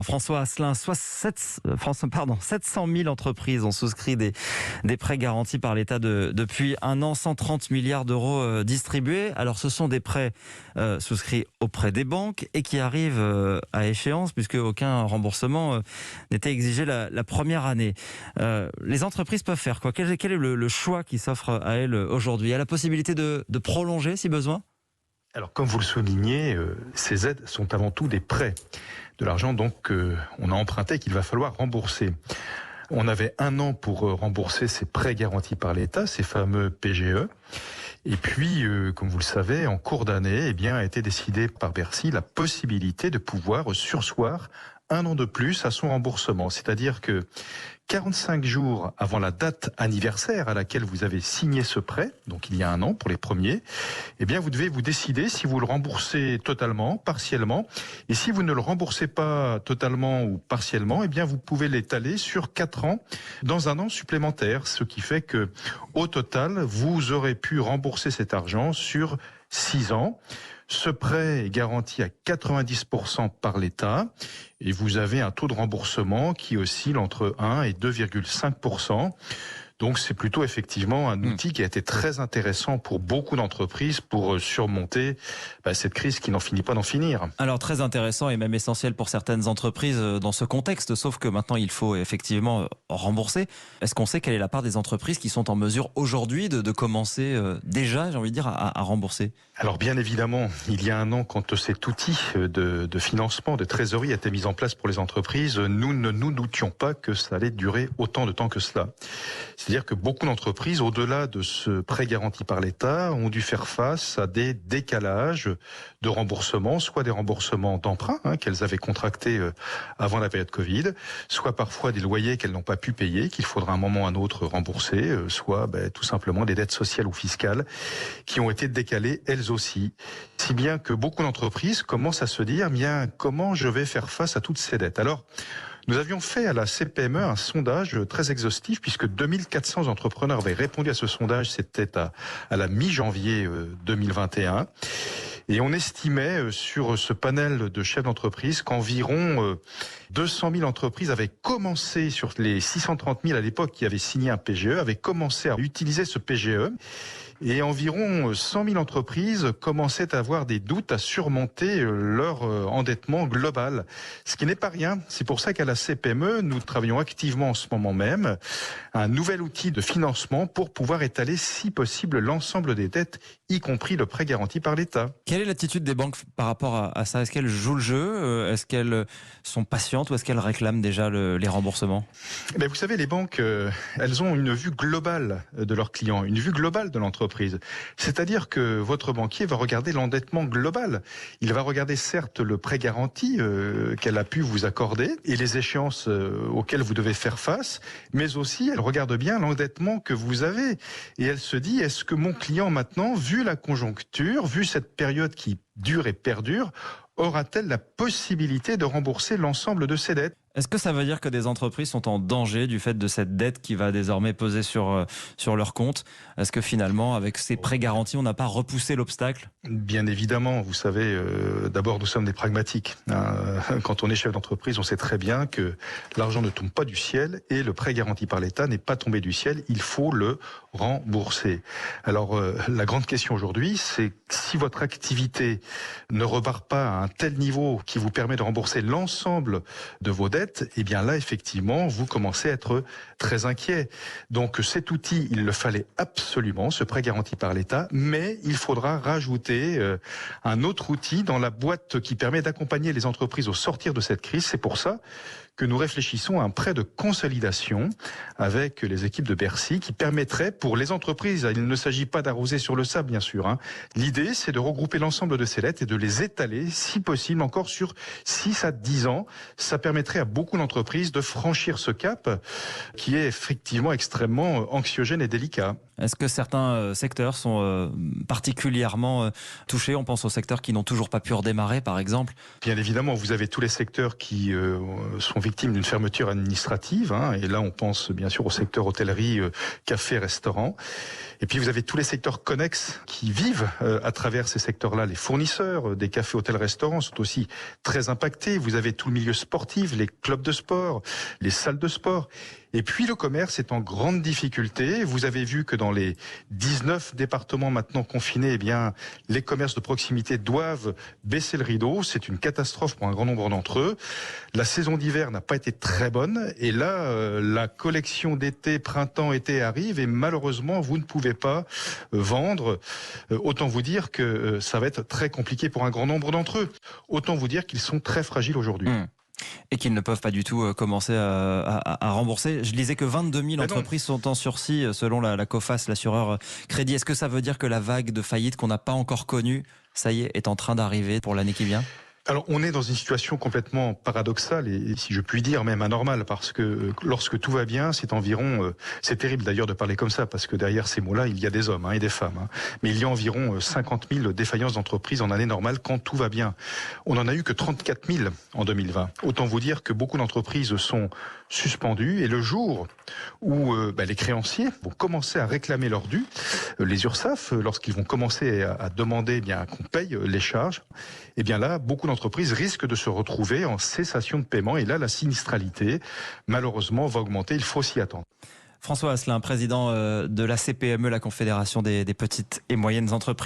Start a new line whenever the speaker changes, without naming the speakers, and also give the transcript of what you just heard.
François Asselin, 700 000 entreprises ont souscrit des prêts garantis par l'État depuis un an, 130 milliards d'euros distribués. Alors ce sont des prêts souscrits auprès des banques et qui arrivent à échéance puisque aucun remboursement n'était exigé la première année. Les entreprises peuvent faire quoi ? Quel est le choix qui s'offre à elles aujourd'hui ? Il y a la possibilité de prolonger si besoin ?
Alors, comme vous le soulignez, ces aides sont avant tout des prêts. De l'argent, donc, on a emprunté qu'il va falloir rembourser. On avait un an pour rembourser ces prêts garantis par l'État, ces fameux PGE. Et puis, comme vous le savez, en cours d'année, a été décidé par Bercy la possibilité de pouvoir surseoir un an de plus à son remboursement. C'est-à-dire que 45 jours avant la date anniversaire à laquelle vous avez signé ce prêt, donc il y a un an pour les premiers, vous devez vous décider si vous le remboursez totalement, partiellement. Et si vous ne le remboursez pas totalement ou partiellement, vous pouvez l'étaler sur 4 ans dans un an supplémentaire. Ce qui fait que, au total, vous aurez pu rembourser cet argent sur 6 ans. Ce prêt est garanti à 90% par l'État et vous avez un taux de remboursement qui oscille entre 1 et 2,5%. Donc c'est plutôt effectivement un outil qui a été très intéressant pour beaucoup d'entreprises pour surmonter cette crise qui n'en finit pas d'en finir.
Alors très intéressant et même essentiel pour certaines entreprises dans ce contexte, sauf que maintenant il faut effectivement rembourser. Est-ce qu'on sait quelle est la part des entreprises qui sont en mesure aujourd'hui de commencer déjà, j'ai envie de dire, à rembourser ?
Alors bien évidemment, il y a un an, quand cet outil de financement, de trésorerie a été mis en place pour les entreprises, nous ne nous doutions pas que ça allait durer autant de temps que cela. C'est-à-dire que beaucoup d'entreprises, au-delà de ce prêt garanti par l'État, ont dû faire face à des décalages de remboursement, soit des remboursements d'emprunt qu'elles avaient contractés avant la période Covid, soit parfois des loyers qu'elles n'ont pas pu payer, qu'il faudra un moment ou un autre rembourser, soit tout simplement des dettes sociales ou fiscales qui ont été décalées elles aussi. Si bien que beaucoup d'entreprises commencent à se dire, comment je vais faire face à toutes ces dettes ? Alors, nous avions fait à la CPME un sondage très exhaustif puisque 2400 entrepreneurs avaient répondu à ce sondage, c'était à la mi-janvier 2021. Et on estimait sur ce panel de chefs d'entreprise qu'environ 200 000 entreprises avaient commencé, sur les 630 000 à l'époque qui avaient signé un PGE, avaient commencé à utiliser ce PGE. Et environ 100 000 entreprises commençaient à avoir des doutes à surmonter leur endettement global. Ce qui n'est pas rien. C'est pour ça qu'à la CPME, nous travaillons activement en ce moment même un nouvel outil de financement pour pouvoir étaler, si possible, l'ensemble des dettes, y compris le prêt garanti par l'État.
Quelle est l'attitude des banques par rapport à ça ? Est-ce qu'elles jouent le jeu ? Est-ce qu'elles sont patientes ou est-ce qu'elles réclament déjà les remboursements ?
Vous savez, les banques, elles ont une vue globale de leurs clients, une vue globale de l'entreprise. C'est-à-dire que votre banquier va regarder l'endettement global. Il va regarder certes le prêt garanti qu'elle a pu vous accorder et les échéances auxquelles vous devez faire face, mais aussi elle regarde bien l'endettement que vous avez. Et elle se dit, est-ce que mon client maintenant, vu la conjoncture, vu cette période qui dure et perdure, aura-t-elle la possibilité de rembourser l'ensemble de ses dettes ?
Est-ce que ça veut dire que des entreprises sont en danger du fait de cette dette qui va désormais peser sur leur compte ? Est-ce que finalement, avec ces prêts garantis, on n'a pas repoussé l'obstacle ?
Bien évidemment, vous savez, d'abord nous sommes des pragmatiques. Quand on est chef d'entreprise, on sait très bien que l'argent ne tombe pas du ciel et le prêt garanti par l'État n'est pas tombé du ciel, il faut le rembourser. Alors la grande question aujourd'hui, c'est si votre activité ne repart pas à un tel niveau qui vous permet de rembourser l'ensemble de vos dettes, là effectivement vous commencez à être très inquiet. Donc cet outil, il le fallait absolument, ce prêt garanti par l'État, mais il faudra rajouter un autre outil dans la boîte qui permet d'accompagner les entreprises au sortir de cette crise. C'est pour ça que nous réfléchissons à un prêt de consolidation avec les équipes de Bercy qui permettrait pour les entreprises, il ne s'agit pas d'arroser sur le sable bien sûr, l'idée c'est de regrouper l'ensemble de ces dettes et de les étaler si possible encore sur 6 à 10 ans. Ça permettrait à beaucoup d'entreprises de franchir ce cap qui est effectivement extrêmement anxiogène et délicat.
Est-ce que certains secteurs sont particulièrement touchés? On pense aux secteurs qui n'ont toujours pas pu redémarrer, par exemple.
Bien évidemment, vous avez tous les secteurs qui sont victimes d'une fermeture administrative, hein, et là on pense bien sûr au secteur hôtellerie, café, restaurant. Et puis vous avez tous les secteurs connexes qui vivent à travers ces secteurs-là. Les fournisseurs des cafés, hôtels, restaurants sont aussi très impactés. Vous avez tout le milieu sportif, les clubs de sport, les salles de sport. Et puis le commerce est en grande difficulté. Vous avez vu que dans les 19 départements maintenant confinés, eh bien, les commerces de proximité doivent baisser le rideau. C'est une catastrophe pour un grand nombre d'entre eux. La saison d'hiver n'a pas été très bonne. Et là, la collection d'été, printemps-été arrive et malheureusement, vous ne pouvez pas vendre. Autant vous dire que ça va être très compliqué pour un grand nombre d'entre eux. Autant vous dire qu'ils sont très fragiles aujourd'hui.
Et qu'ils ne peuvent pas du tout commencer à rembourser. Je lisais que 22 000 entreprises sont en sursis selon la COFAS, l'assureur crédit. Est-ce que ça veut dire que la vague de faillite qu'on n'a pas encore connue, ça y est en train d'arriver pour l'année qui vient ?
Alors, on est dans une situation complètement paradoxale et si je puis dire même anormale, parce que lorsque tout va bien, c'est environ, c'est terrible d'ailleurs de parler comme ça, parce que derrière ces mots-là, il y a des hommes et des femmes. Mais il y a environ 50 000 défaillances d'entreprises en année normale quand tout va bien. On n'en a eu que 34 000 en 2020. Autant vous dire que beaucoup d'entreprises sont suspendues et le jour où les créanciers vont commencer à réclamer leurs dû, les URSSAF, lorsqu'ils vont commencer à demander qu'on paye les charges, et bien là, beaucoup d'entreprises risquent de se retrouver en cessation de paiement et là, la sinistralité, malheureusement, va augmenter. Il faut s'y attendre.
François Asselin, président de la CPME, la Confédération des petites et moyennes entreprises.